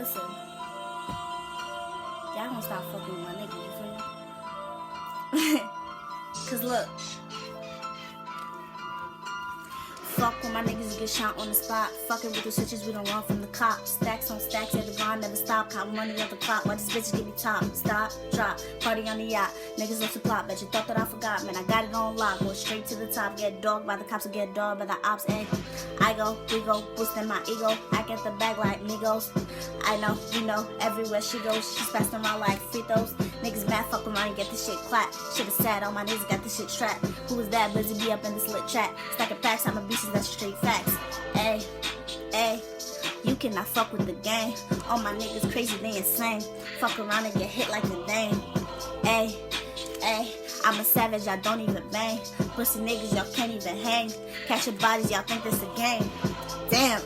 Listen, y'all gonna stop fucking with my nigga, you feel me? Cause look, fuck when my niggas get shot on the spot. Fucking with the switches, we don't run from the cops. Stacks on stacks at the grind, never stop. Count money on the clock, why these bitches give me top. Stop, drop, party on the yacht. Niggas up to plot, bet you thought that I forgot. Man, I got it on lock, go straight to the top. Get dogged by the cops or get dogged by the ops. And I go, we go, boosting my ego. I get the bag like Migos. I know, you know, everywhere she goes, she's passing around like free throws. Niggas mad, fuck around and get this shit clapped. Shit is sad, all my niggas got this shit strapped. Who was that? Busy be up in this lit track. Stacking packs, I'm a beast, that's straight facts. Ayy, ayy, you cannot fuck with the gang. All my niggas crazy, they insane. Fuck around and get hit like a dame. Ayy, ayy, I'm a savage, I don't even bang. Pussy niggas, y'all can't even hang. Catch your bodies, y'all think this a game. Damn.